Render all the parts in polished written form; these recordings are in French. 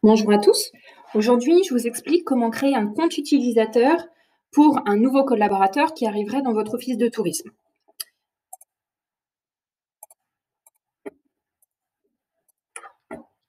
Bonjour à tous. Aujourd'hui, je vous explique comment créer un compte utilisateur pour un nouveau collaborateur qui arriverait dans votre office de tourisme.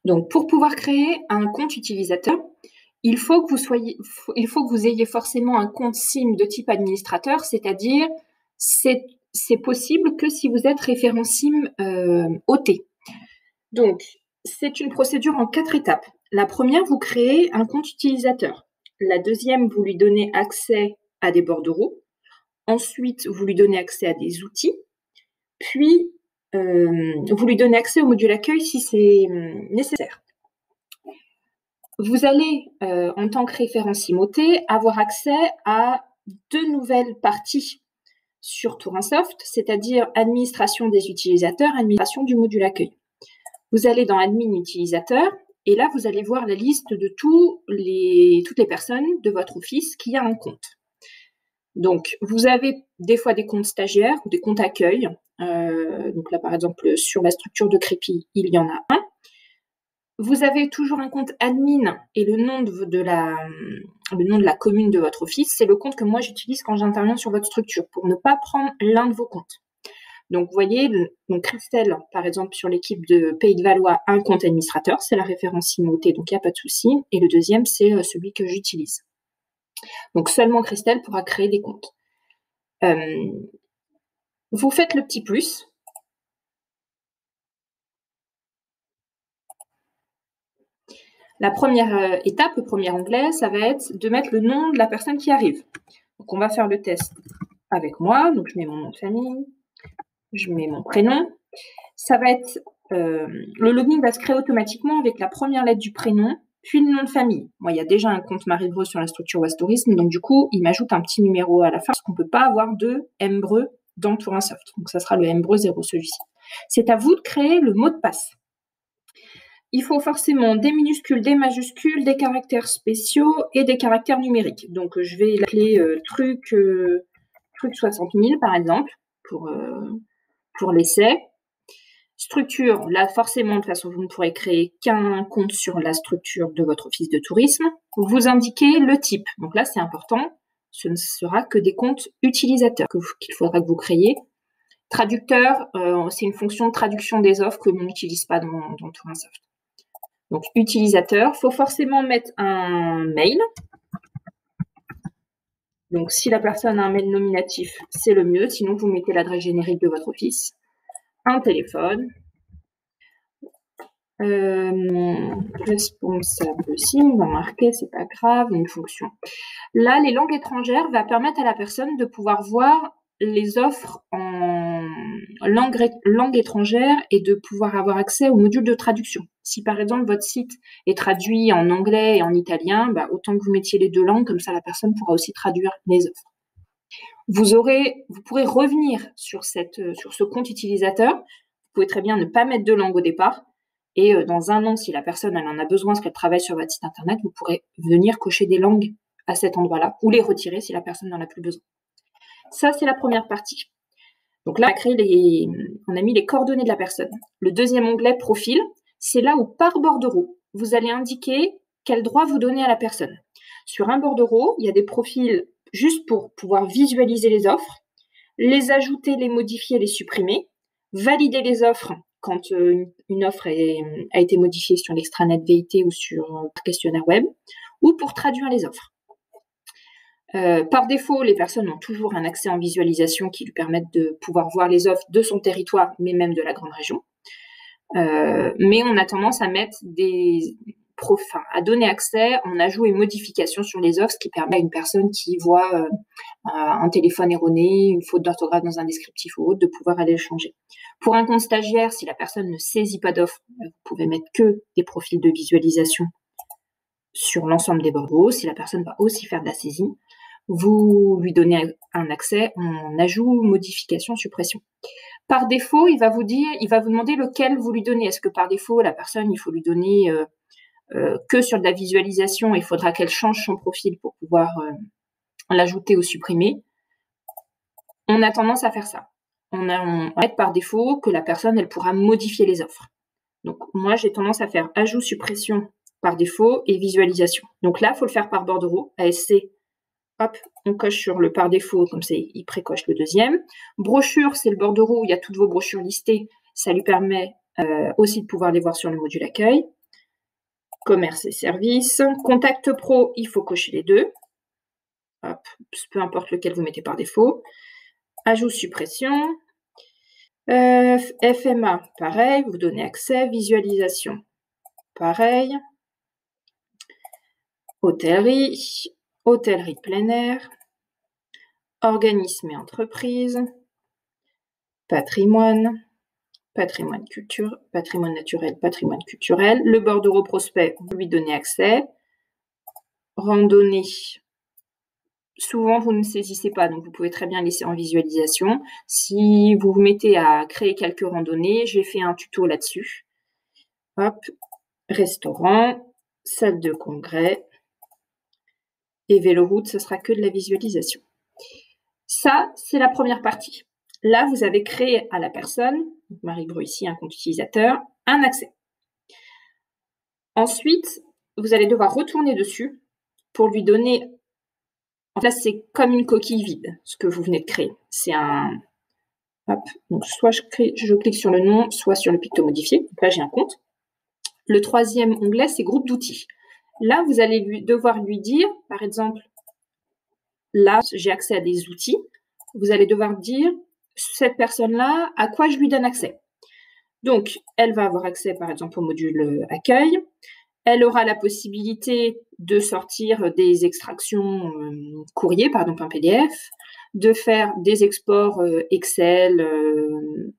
Donc, pour pouvoir créer un compte utilisateur, il faut que vous ayez forcément un compte SIM de type administrateur, c'est-à-dire c'est possible que si vous êtes référent SIM OT. Donc, c'est une procédure en 4 étapes. La première, vous créez un compte utilisateur. La deuxième, vous lui donnez accès à des bordereaux. Ensuite, vous lui donnez accès à des outils. Puis, vous lui donnez accès au module accueil si c'est nécessaire. Vous allez, en tant que référent SIM-OT, avoir accès à 2 nouvelles parties sur Tourinsoft, c'est-à-dire administration des utilisateurs, administration du module accueil. Vous allez dans admin utilisateur et là, vous allez voir la liste de toutes les personnes de votre office qui a un compte. Donc, vous avez des fois des comptes stagiaires ou des comptes accueil. Donc là, par exemple, sur la structure de Crépi, il y en a un. Vous avez toujours un compte admin et le nom de la commune de votre office, c'est le compte que moi j'utilise quand j'interviens sur votre structure pour ne pas prendre l'un de vos comptes. Donc, vous voyez, donc Christelle, par exemple, sur l'équipe de Pays de Valois, un compte administrateur, c'est la référence SIM-OT, donc il n'y a pas de souci. Et le deuxième, c'est celui que j'utilise. Donc, seulement Christelle pourra créer des comptes. Vous faites le petit plus. La première étape, le premier onglet, ça va être de mettre le nom de la personne qui arrive. Donc, on va faire le test avec moi. Donc, je mets mon nom de famille, je mets mon prénom. Ça va être le login va se créer automatiquement avec la première lettre du prénom, puis le nom de famille. Moi, il y a déjà un compte Marie-Breu sur la structure Oise Tourisme, donc du coup, il m'ajoute un petit numéro à la fin, parce qu'on ne peut pas avoir de Mbreu dans Tourinsoft. Donc, ça sera le Mbreu 0, celui-ci. C'est à vous de créer le mot de passe. Il faut forcément des minuscules, des majuscules, des caractères spéciaux et des caractères numériques. Donc, je vais l'appeler truc 60 000, par exemple, pour l'essai. Structure, là, forcément, de toute façon, vous ne pourrez créer qu'un compte sur la structure de votre office de tourisme. Vous indiquez le type. Donc là, c'est important. Ce ne sera que des comptes utilisateurs qu'il faudra que vous créiez. Traducteur, c'est une fonction de traduction des offres que l'on n'utilise pas dans Tourinsoft. Donc, utilisateur, il faut forcément mettre un mail. Donc, si la personne a un mail nominatif, c'est le mieux. Sinon, vous mettez l'adresse générique de votre office. Un téléphone. Responsable SIM, on va marquer, c'est pas grave, une fonction. Là, les langues étrangères va permettre à la personne de pouvoir voir les offres en langue étrangère et de pouvoir avoir accès au module de traduction. Si par exemple votre site est traduit en anglais et en italien, autant que vous mettiez les 2 langues, comme ça la personne pourra aussi traduire les offres. Vous pourrez revenir sur ce compte utilisateur. Vous pouvez très bien ne pas mettre de langue au départ. Et dans un an, si la personne elle en a besoin parce qu'elle travaille sur votre site internet, vous pourrez venir cocher des langues à cet endroit-là ou les retirer si la personne n'en a plus besoin. Ça, c'est la première partie. Donc là, on a mis les coordonnées de la personne. Le deuxième onglet, profil, c'est là où par bordereau, vous allez indiquer quel droit vous donnez à la personne. Sur un bordereau, il y a des profils juste pour pouvoir visualiser les offres, les ajouter, les modifier, les supprimer, valider les offres quand une offre a été modifiée sur l'extranet VIT ou sur un questionnaire web, ou pour traduire les offres. Par défaut, les personnes ont toujours un accès en visualisation qui lui permettent de pouvoir voir les offres de son territoire, mais même de la grande région. Mais on a tendance à mettre à donner accès en ajout et modification sur les offres, ce qui permet à une personne qui voit un téléphone erroné, une faute d'orthographe dans un descriptif ou autre, de pouvoir aller le changer. Pour un compte stagiaire, si la personne ne saisit pas d'offre, vous pouvez mettre que des profils de visualisation sur l'ensemble des bordereaux. Si la personne va aussi faire de la saisie, vous lui donnez un accès en ajout, modification, suppression. Par défaut, il va vous demander lequel vous lui donnez. Est-ce que par défaut, la personne, il faut lui donner que sur de la visualisation, il faudra qu'elle change son profil pour pouvoir l'ajouter ou supprimer. On a tendance à faire ça. On met par défaut que la personne, elle pourra modifier les offres. Donc, moi, j'ai tendance à faire ajout, suppression par défaut et visualisation. Donc là, il faut le faire par bordereau, ASC. Hop, on coche sur le par défaut, comme ça, il précoche le deuxième. Brochure, c'est le bordereau où il y a toutes vos brochures listées. Ça lui permet aussi de pouvoir les voir sur le module accueil. Commerce et services. Contact pro, il faut cocher les deux. Hop, peu importe lequel vous mettez par défaut. Ajout, suppression. FMA, pareil, vous donnez accès. Visualisation, pareil. Hôtellerie, hôtellerie plein air. Organisme et entreprise. Patrimoine. Patrimoine naturel, patrimoine culturel. Le bordereau prospect, vous lui donnez accès. Randonnée, souvent vous ne saisissez pas, donc vous pouvez très bien laisser en visualisation. Si vous vous mettez à créer quelques randonnées, j'ai fait un tuto là-dessus. Hop, restaurant, salle de congrès et véloroute, ce sera que de la visualisation. Ça, c'est la première partie. Là, vous avez créé à la personne, Marie Bru ici, un compte utilisateur, un accès. Ensuite, vous allez devoir retourner dessus pour lui donner... En fait, c'est comme une coquille vide, ce que vous venez de créer. C'est un... Hop, donc soit je clique sur le nom, soit sur le picto modifié. Donc là, j'ai un compte. Le troisième onglet, c'est groupe d'outils. Là, vous allez devoir lui dire, par exemple, là, j'ai accès à des outils. Vous allez devoir dire, cette personne-là, à quoi je lui donne accès. Donc, elle va avoir accès, par exemple, au module accueil. Elle aura la possibilité de sortir des extractions courrier, par exemple un PDF, de faire des exports Excel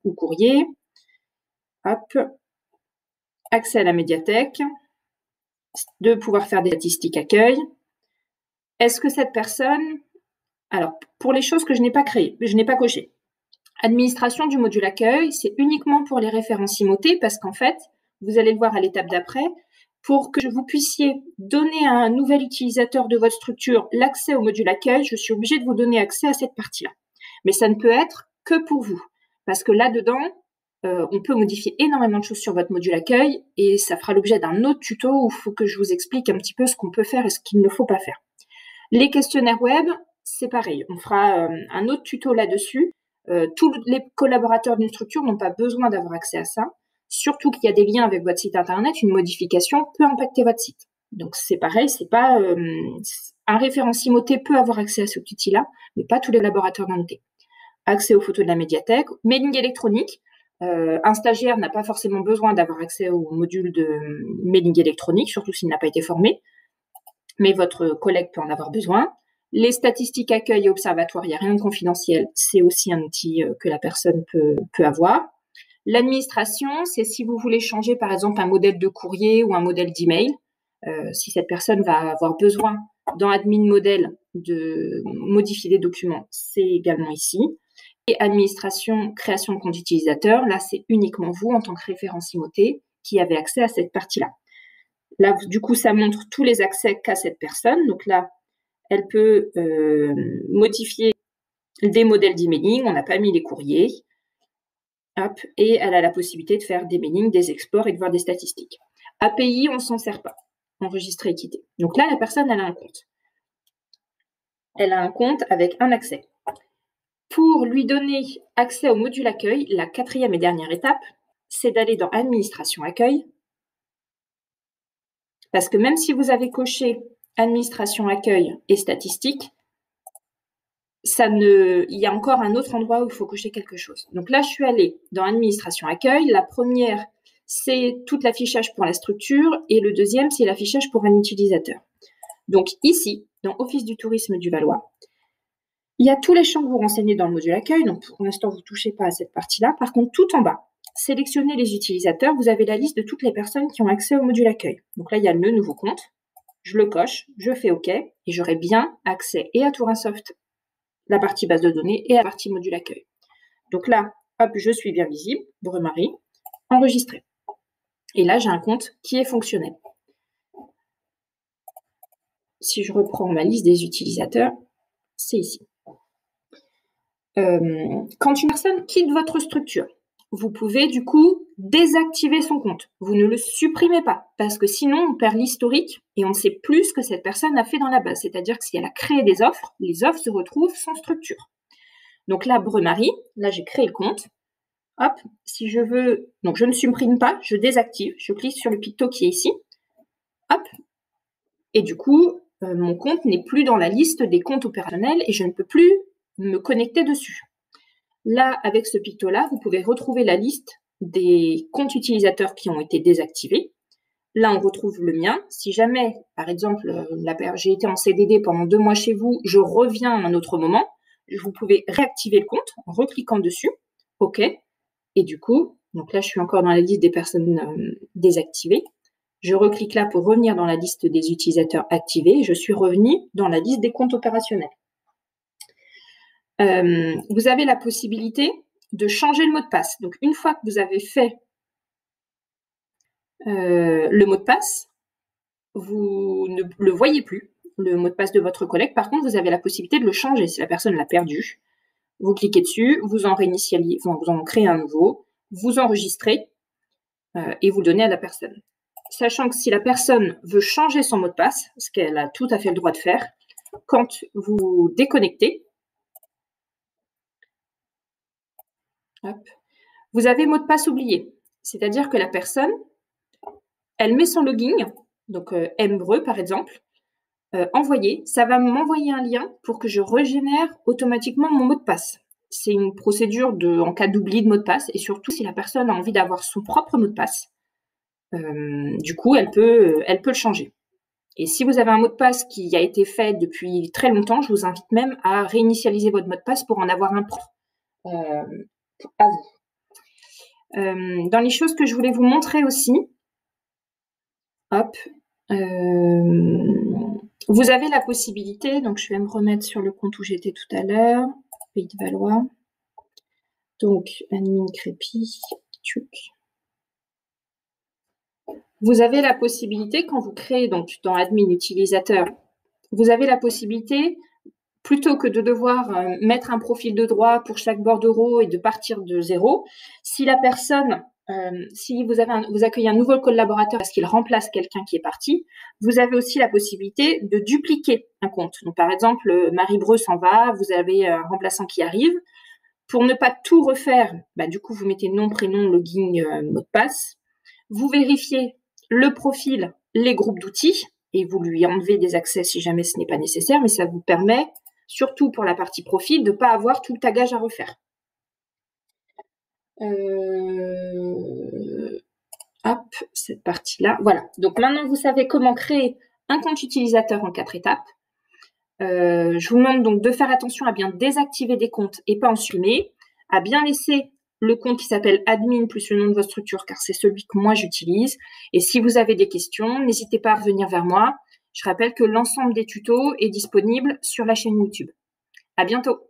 ou courrier. Hop. Accès à la médiathèque, de pouvoir faire des statistiques accueil. Est-ce que cette personne... Alors, pour les choses que je n'ai pas créées, je n'ai pas coché. Administration du module accueil, c'est uniquement pour les références IMOT parce qu'en fait, vous allez le voir à l'étape d'après, pour que vous puissiez donner à un nouvel utilisateur de votre structure l'accès au module accueil, je suis obligée de vous donner accès à cette partie-là. Mais ça ne peut être que pour vous, parce que là-dedans, on peut modifier énormément de choses sur votre module accueil et ça fera l'objet d'un autre tuto où il faut que je vous explique un petit peu ce qu'on peut faire et ce qu'il ne faut pas faire. Les questionnaires web, c'est pareil. On fera un autre tuto là-dessus. Tous les collaborateurs d'une structure n'ont pas besoin d'avoir accès à ça. Surtout qu'il y a des liens avec votre site internet, une modification peut impacter votre site. Donc c'est pareil, c'est pas un référencier IMOT peut avoir accès à cet outil-là, mais pas tous les collaborateurs d'un outil. Accès aux photos de la médiathèque, mailing électronique. Un stagiaire n'a pas forcément besoin d'avoir accès au module de mailing électronique, surtout s'il n'a pas été formé, mais votre collègue peut en avoir besoin. Les statistiques accueil et observatoire, il n'y a rien de confidentiel, c'est aussi un outil que la personne peut avoir. L'administration, c'est si vous voulez changer par exemple un modèle de courrier ou un modèle d'email, si cette personne va avoir besoin dans admin modèle de modifier des documents, c'est également ici. Et administration, création de compte utilisateur, là, c'est uniquement vous, en tant que référence IMOT, qui avez accès à cette partie-là. Là, du coup, ça montre tous les accès qu'a cette personne. Donc là, elle peut modifier des modèles d'emailing. On n'a pas mis les courriers. Hop, et elle a la possibilité de faire des mailings, des exports et de voir des statistiques. API, on ne s'en sert pas. Enregistrer et quitter. Donc là, la personne, elle a un compte. Elle a un compte avec un accès. Pour lui donner accès au module accueil, la quatrième et dernière étape, c'est d'aller dans Administration accueil. Parce que même si vous avez coché Administration accueil et statistiques, il y a encore un autre endroit où il faut cocher quelque chose. Donc là, je suis allée dans Administration accueil. La première, c'est tout l'affichage pour la structure et le deuxième, c'est l'affichage pour un utilisateur. Donc ici, dans Office du tourisme du Valois, il y a tous les champs que vous renseignez dans le module accueil. Donc pour l'instant, vous ne touchez pas à cette partie-là. Par contre, tout en bas, sélectionnez les utilisateurs. Vous avez la liste de toutes les personnes qui ont accès au module accueil. Donc là, il y a le nouveau compte. Je le coche, je fais OK et j'aurai bien accès et à Tourinsoft, la partie base de données, et à la partie module accueil. Donc là, hop, je suis bien visible, Bru-Marie, enregistré. Et là, j'ai un compte qui est fonctionnel. Si je reprends ma liste des utilisateurs, c'est ici. Quand une personne quitte votre structure, vous pouvez du coup désactiver son compte. Vous ne le supprimez pas parce que sinon on perd l'historique et on ne sait plus ce que cette personne a fait dans la base. C'est-à-dire que si elle a créé des offres, les offres se retrouvent sans structure. Donc là, Bremarie, là j'ai créé le compte. Hop, si je veux, donc je ne supprime pas, je désactive, je clique sur le picto qui est ici. Hop, et du coup, mon compte n'est plus dans la liste des comptes opérationnels et je ne peux plus me connecter dessus. Là, avec ce picto-là, vous pouvez retrouver la liste des comptes utilisateurs qui ont été désactivés. Là, on retrouve le mien. Si jamais, par exemple, j'ai été en CDD pendant 2 mois chez vous, je reviens à un autre moment, vous pouvez réactiver le compte en recliquant dessus. OK. Et du coup, donc là, je suis encore dans la liste des personnes désactivées. Je reclique là pour revenir dans la liste des utilisateurs activés. Je suis revenue dans la liste des comptes opérationnels. Vous avez la possibilité de changer le mot de passe. Donc, une fois que vous avez fait le mot de passe, vous ne le voyez plus, le mot de passe de votre collègue. Par contre, vous avez la possibilité de le changer si la personne l'a perdu. Vous cliquez dessus, vous en réinitialisez, vous en créez un nouveau, vous enregistrez et vous le donnez à la personne. Sachant que si la personne veut changer son mot de passe, ce qu'elle a tout à fait le droit de faire, quand vous déconnectez, hop, vous avez mot de passe oublié. C'est-à-dire que la personne, elle met son login, donc mbreu par exemple, envoyer, ça va m'envoyer un lien pour que je régénère automatiquement mon mot de passe. C'est une procédure en cas d'oubli de mot de passe et surtout si la personne a envie d'avoir son propre mot de passe, du coup, elle peut le changer. Et si vous avez un mot de passe qui a été fait depuis très longtemps, je vous invite même à réinitialiser votre mot de passe pour en avoir un propre à vous. Dans les choses que je voulais vous montrer aussi, hop, vous avez la possibilité, donc je vais me remettre sur le compte où j'étais tout à l'heure, Pays de Valois. Donc, admin Crépi, tchouk. Vous avez la possibilité, quand vous créez donc dans admin utilisateur, vous avez la possibilité, plutôt que de devoir mettre un profil de droit pour chaque bordereau et de partir de zéro, si la personne, si vous accueillez un nouveau collaborateur parce qu'il remplace quelqu'un qui est parti, vous avez aussi la possibilité de dupliquer un compte. Donc, par exemple, Marie Breu s'en va, vous avez un remplaçant qui arrive. Pour ne pas tout refaire, du coup, vous mettez nom, prénom, login, mot de passe. Vous vérifiez le profil, les groupes d'outils, et vous lui enlevez des accès si jamais ce n'est pas nécessaire, mais ça vous permet, surtout pour la partie profil, de ne pas avoir tout le tagage à refaire. Hop, cette partie-là. Voilà. Donc maintenant, vous savez comment créer un compte utilisateur en 4 étapes. Je vous demande donc de faire attention à bien désactiver des comptes et pas en supprimer, à bien laisser le compte qui s'appelle admin plus le nom de votre structure, car c'est celui que moi j'utilise. Et si vous avez des questions, n'hésitez pas à revenir vers moi. Je rappelle que l'ensemble des tutos est disponible sur la chaîne YouTube. À bientôt.